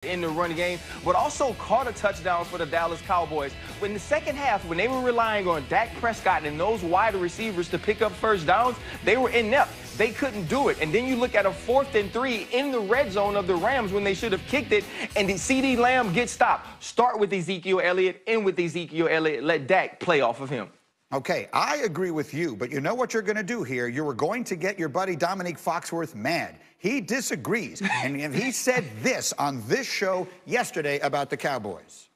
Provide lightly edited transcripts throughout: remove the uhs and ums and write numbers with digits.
in the run game, but also caught a touchdown for the Dallas Cowboys. In the second half, when they were relying on Dak Prescott and those wide receivers to pick up first downs, they were inept. They couldn't do it. And then you look at a 4th and 3 in the red zone of the Rams when they should have kicked it, and the CeeDee Lamb gets stopped. Start with Ezekiel Elliott, end with Ezekiel Elliott. Let Dak play off of him. Okay, I agree with you, but you know what you're going to do here? You were going to get your buddy Dominique Foxworth mad. He disagrees, and he said this on this show yesterday about the Cowboys.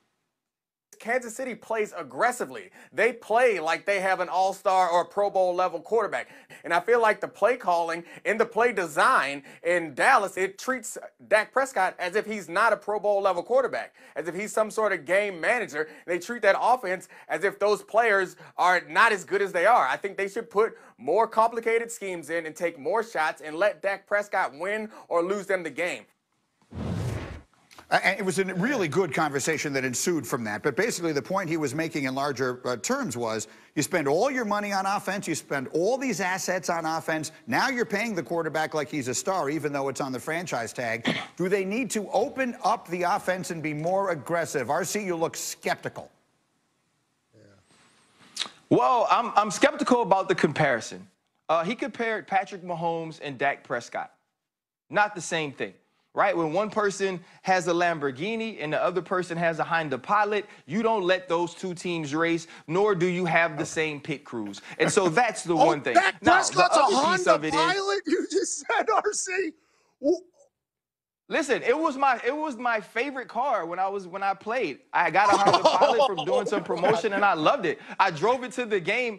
Kansas City plays aggressively. They play like they have an all-star or Pro Bowl level quarterback. And I feel like the play calling and the play design in Dallas, it treats Dak Prescott as if he's not a Pro Bowl level quarterback, as if he's some sort of game manager. They treat that offense as if those players are not as good as they are. I think they should put more complicated schemes in and take more shots and let Dak Prescott win or lose them the game. And it was a really good conversation that ensued from that. But basically, the point he was making in larger terms was you spend all your money on offense, you spend all these assets on offense. Now you're paying the quarterback like he's a star, even though it's on the franchise tag. Do they need to open up the offense and be more aggressive? RC, you look skeptical. Well, I'm skeptical about the comparison. He compared Patrick Mahomes and Dak Prescott. Not the same thing. Right? When one person has a Lamborghini and the other person has a Honda Pilot, you don't let those two teams race, nor do you have the same pit crews. And so that's the one thing. Dak Prescott's now, a Honda Pilot? You just said, RC. Listen, it was my favorite car when I played. I got a Honda Pilot from doing some promotion, and I loved it. I drove it to the game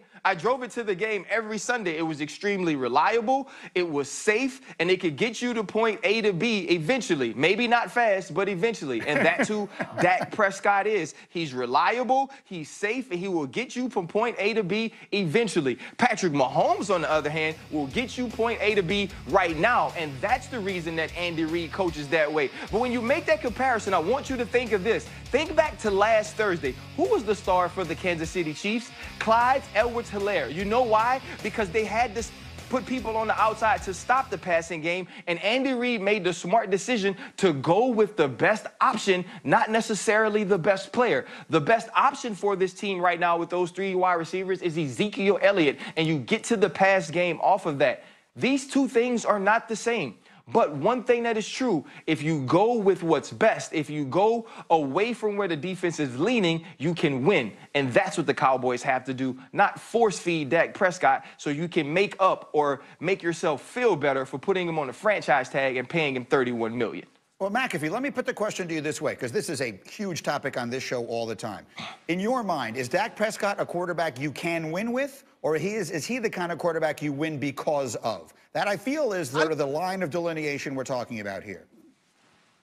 every Sunday. It was extremely reliable, it was safe, and it could get you to point A to B eventually. Maybe not fast, but eventually. And that's who Dak Prescott is. He's reliable, he's safe, and he will get you from point A to B eventually. Patrick Mahomes, on the other hand, will get you point A to B right now, and that's the reason that Andy Reid coaches that way. But when you make that comparison, I want you to think of this. Think back to last Thursday. Who was the star for the Kansas City Chiefs? Clyde Edwards-Helaire. You know why? Because they had to put people on the outside to stop the passing game, and Andy Reid made the smart decision to go with the best option, not necessarily the best player. The best option for this team right now with those 3 wide receivers is Ezekiel Elliott, and you get to the pass game off of that. These two things are not the same. But one thing that is true, if you go with what's best, if you go away from where the defense is leaning, you can win. And that's what the Cowboys have to do, not force feed Dak Prescott so you can make up or make yourself feel better for putting him on the franchise tag and paying him $31 million. Well, McAfee, let me put the question to you this way, because this is a huge topic on this show all the time. In your mind, is Dak Prescott a quarterback you can win with, or is he the kind of quarterback you win because of? That, I feel, is sort of the line of delineation we're talking about here.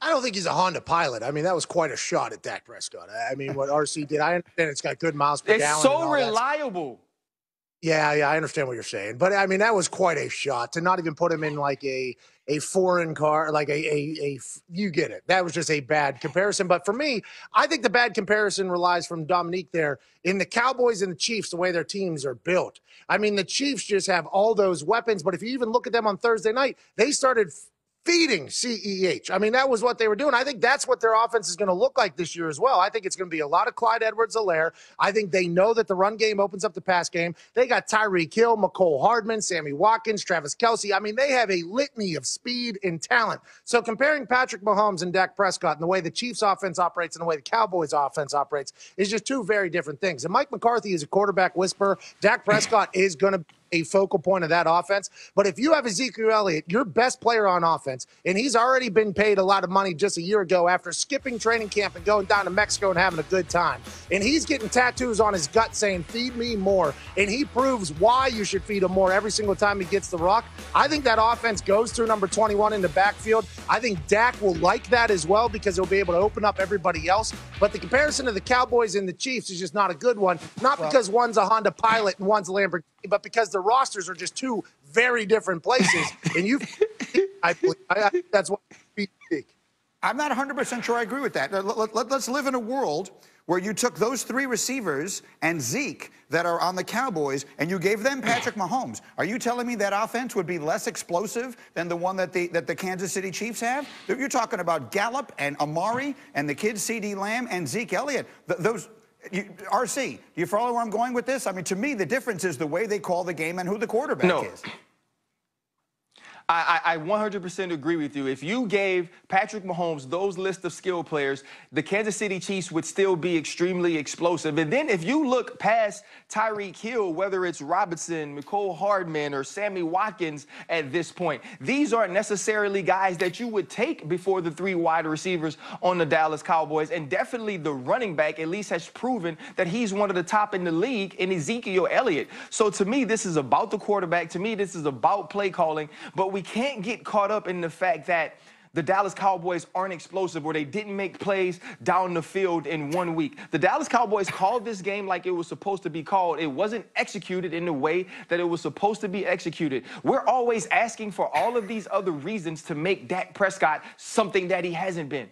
I don't think he's a Honda Pilot. I mean, that was quite a shot at Dak Prescott. I mean, what RC did, I understand it's got good miles per gallon. It's so reliable. Yeah, I understand what you're saying. But, I mean, that was quite a shot to not even put him in like a foreign car, like you get it. That was just a bad comparison. But for me, I think the bad comparison relies from Dominique there in the Cowboys and the Chiefs, the way their teams are built. I mean, the Chiefs just have all those weapons, but if you even look at them on Thursday night, they started feeding CEH. I mean, that was what they were doing. I think that's what their offense is going to look like this year as well. I think it's going to be a lot of Clyde Edwards-Helaire. I think they know that the run game opens up the pass game. They got Tyreek Hill, McCole Hardman, Sammy Watkins, Travis Kelce. I mean, they have a litany of speed and talent. So comparing Patrick Mahomes and Dak Prescott and the way the Chiefs offense operates and the way the Cowboys offense operates is just two very different things. And Mike McCarthy is a quarterback whisperer. Dak Prescott is going to a focal point of that offense. But if you have Ezekiel Elliott, your best player on offense, and he's already been paid a lot of money just a year ago after skipping training camp and going down to Mexico and having a good time, and he's getting tattoos on his gut saying, feed me more, and he proves why you should feed him more every single time he gets the rock, I think that offense goes through number 21 in the backfield. I think Dak will like that as well because he'll be able to open up everybody else. But the comparison of the Cowboys and the Chiefs is just not a good one, not because one's a Honda Pilot and one's a Lamborghini, but because the rosters are just two very different places. And I think that's what we speak. I'm not 100% sure I agree with that. Let's live in a world where you took those 3 receivers and Zeke that are on the Cowboys and you gave them Patrick Mahomes. Are you telling me that offense would be less explosive than the one that the Kansas City Chiefs have? You're talking about Gallup and Amari and the kid C.D. Lamb and Zeke Elliott. RC, do you follow where I'm going with this? I mean, to me, the difference is the way they call the game and who the quarterback is. I 100% agree with you. If you gave Patrick Mahomes those list of skill players, the Kansas City Chiefs would still be extremely explosive. And then if you look past Tyreek Hill, whether it's Robinson, Mecole Hardman, or Sammy Watkins at this point, these aren't necessarily guys that you would take before the 3 wide receivers on the Dallas Cowboys. And definitely the running back at least has proven that he's one of the top in the league in Ezekiel Elliott. So to me, this is about the quarterback. To me, this is about play calling. But we can't get caught up in the fact that the Dallas Cowboys aren't explosive or they didn't make plays down the field in 1 week. The Dallas Cowboys called this game like it was supposed to be called. It wasn't executed in the way that it was supposed to be executed. We're always asking for all of these other reasons to make Dak Prescott something that he hasn't been.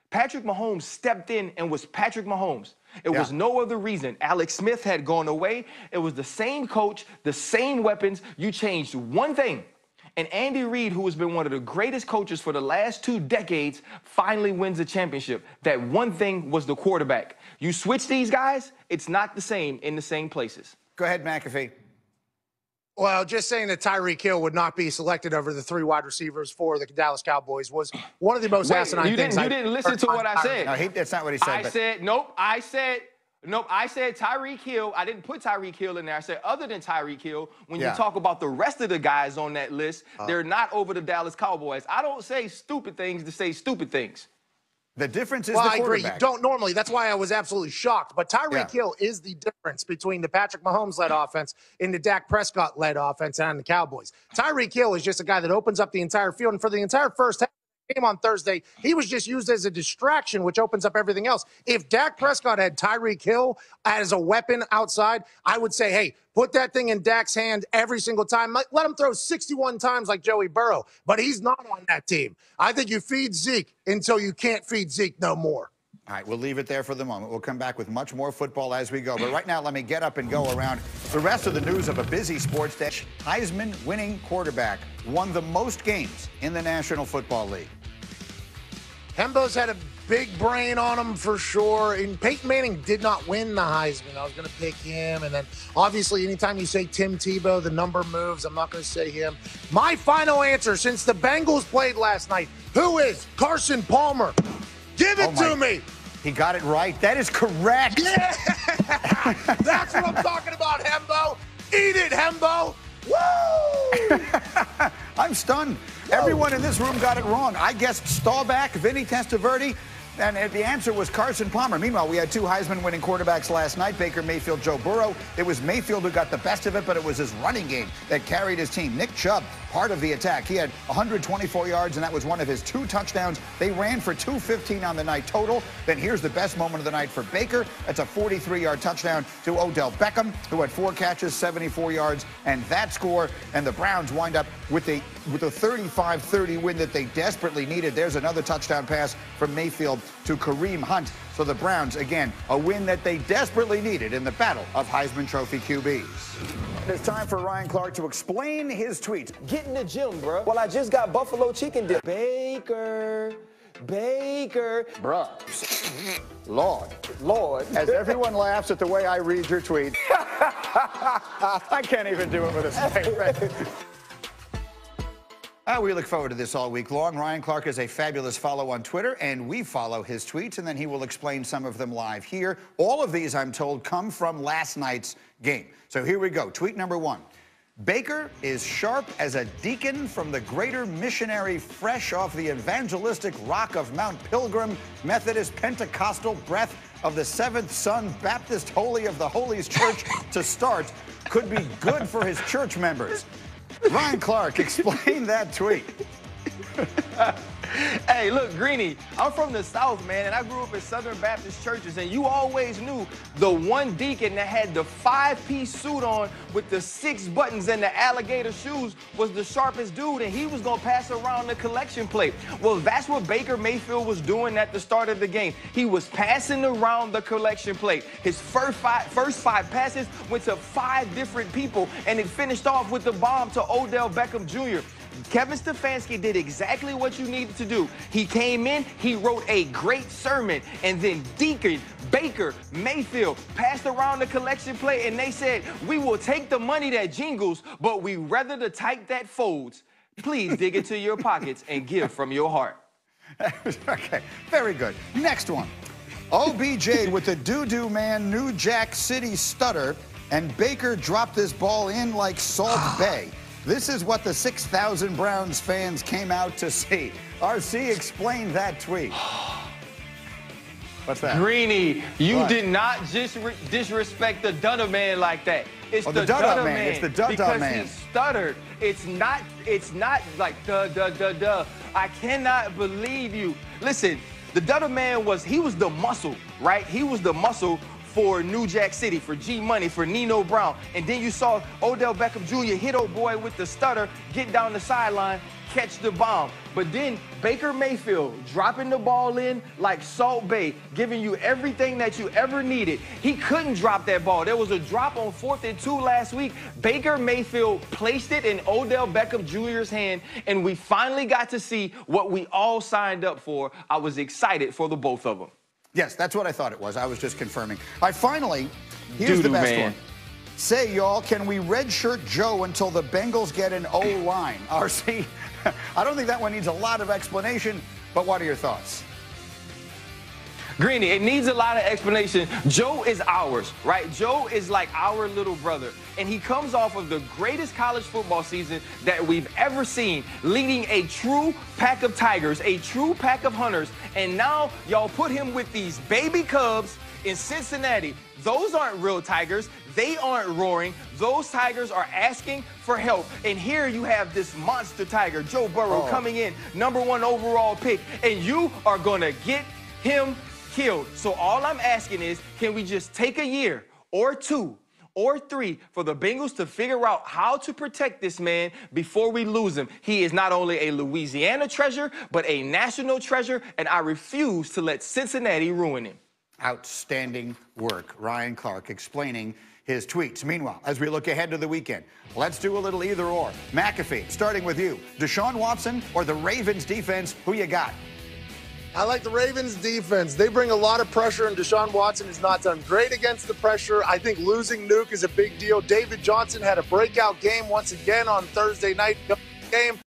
Patrick Mahomes stepped in and was Patrick Mahomes. It was no other reason. Alex Smith had gone away. It was the same coach, the same weapons. You changed one thing. And Andy Reid, who has been one of the greatest coaches for the last 2 decades, finally wins a championship. That one thing was the quarterback. You switch these guys, it's not the same in the same places. Go ahead, McAfee. Well, just saying that Tyreek Hill would not be selected over the 3 wide receivers for the Dallas Cowboys was one of the most asinine things. You didn't listen to what I said. No, that's not what he said. I said Tyreek Hill. I didn't put Tyreek Hill in there. I said other than Tyreek Hill, when you talk about the rest of the guys on that list, they're not over the Dallas Cowboys. I don't say stupid things to say stupid things. The difference is the quarterback. I agree. You don't normally. That's why I was absolutely shocked. But Tyreek Hill is the difference between the Patrick Mahomes-led offense and the Dak Prescott-led offense and the Cowboys. Tyreek Hill is just a guy that opens up the entire field. And for the entire first half, game on Thursday, he was just used as a distraction, which opens up everything else. If Dak Prescott had Tyreek Hill as a weapon outside, I would say, hey, put that thing in Dak's hand every single time. Let him throw 61 times like Joey Burrow. But he's not on that team. I think you feed Zeke until you can't feed Zeke no more. All right, we'll leave it there for the moment. We'll come back with much more football as we go. But right now, let me get up and go around the rest of the news of a busy sports day. Heisman-winning quarterback won the most games in the National Football League. Hembo's had a big brain on him for sure. And Peyton Manning did not win the Heisman. I was going to pick him. And then, obviously, anytime you say Tim Tebow, the number moves. I'm not going to say him. My final answer, since the Bengals played last night, who is Carson Palmer? Give it to me. He got it right. That is correct. Yeah! That's what I'm talking about, Hembo. Eat it, Hembo. Woo! I'm stunned. Everyone in this room got it wrong. I guessed Staubach, Vinny Testaverde, and the answer was Carson Palmer. Meanwhile, we had 2 Heisman-winning quarterbacks last night, Baker Mayfield, Joe Burrow. It was Mayfield who got the best of it, but it was his running game that carried his team. Nick Chubb, part of the attack. He had 124 yards, and that was one of his 2 touchdowns. They ran for 215 on the night total. Then here's the best moment of the night for Baker. That's a 43-yard touchdown to Odell Beckham, who had 4 catches, 74 yards, and that score. And the Browns wind up with a 35-30 win that they desperately needed. There's another touchdown pass from Mayfield to Kareem Hunt. So the Browns, again, a win that they desperately needed in the battle of Heisman Trophy QBs. It's time for Ryan Clark to explain his tweet. Get in the gym, bro. Well, I just got buffalo chicken dip. Baker. Bruh. Lord. As everyone laughs at the way I read your tweet. I can't even do it with a straight face. We look forward to this all week long. Ryan Clark is a fabulous follow on Twitter, and we follow his tweets, and then he will explain some of them live here. All of these, I'm told, come from last night's game. So here we go. Tweet number 1. Baker is sharp as a deacon from the greater missionary, fresh off the evangelistic rock of Mount Pilgrim, Methodist Pentecostal breath of the Seventh Son Baptist Holy of the Holies Church to start. Could be good for his church members. Ryan Clark, explain that tweet. Hey, look, Greeny, I'm from the South, man, and I grew up in Southern Baptist churches, and you always knew the one deacon that had the 5-piece suit on with the 6 buttons and the alligator shoes was the sharpest dude, and he was going to pass around the collection plate. Well, that's what Baker Mayfield was doing at the start of the game. He was passing around the collection plate. His first five passes went to 5 different people, and it finished off with the bomb to Odell Beckham Jr. Kevin Stefanski did exactly what you needed to do. He came in, he wrote a great sermon, and then Deacon Baker Mayfield passed around the collection plate, and they said, we will take the money that jingles, but we rather the type that folds. Please dig into your pockets and give from your heart. Okay, very good. Next one. OBJ with the doo-doo man New Jack City stutter, and Baker dropped this ball in like Salt Bay. This is what the 6,000 Browns fans came out to see. RC, explain that tweet. What's that? Greeny, you What? did not just disrespect the Dutta man like that. It's Oh, the the Dutta man. man. It's the Dutta because man. He stuttered. It's not like duh. I cannot believe you. Listen, the Dutta man was the muscle, right? He was the muscle for New Jack City, for G Money, for Nino Brown. And then you saw Odell Beckham Jr. hit old boy with the stutter, get down the sideline, catch the bomb. But then Baker Mayfield dropping the ball in like Salt Bay, giving you everything that you ever needed. He couldn't drop that ball. There was a drop on 4th and 2 last week. Baker Mayfield placed it in Odell Beckham Jr.'s hand, and we finally got to see what we all signed up for. I was excited for the both of them. Yes, that's what I thought it was. I was just confirming. Here's the best one. Say, y'all, can we redshirt Joe until the Bengals get an O-line? RC, I don't think that one needs a lot of explanation, but what are your thoughts? Greeny, it needs a lot of explanation. Joe is ours, right? Joe is like our little brother. And he comes off of the greatest college football season that we've ever seen, leading a true pack of tigers, a true pack of hunters. And now y'all put him with these baby cubs in Cincinnati. Those aren't real tigers. They aren't roaring. Those tigers are asking for help. And here you have this monster tiger, Joe Burrow, coming in, #1 overall pick. And you are going to get him killed. So all I'm asking is, can we just take a year or 2 or 3 for the Bengals to figure out how to protect this man before we lose him? He is not only a Louisiana treasure, but a national treasure, and I refuse to let Cincinnati ruin him. Outstanding work. Ryan Clark explaining his tweets. Meanwhile, as we look ahead to the weekend, let's do a little either or. McAfee, starting with you. Deshaun Watson or the Ravens defense, who you got? I like the Ravens defense. They bring a lot of pressure, and Deshaun Watson has not done great against the pressure. I think losing Nuke is a big deal. David Johnson had a breakout game once again on Thursday night game.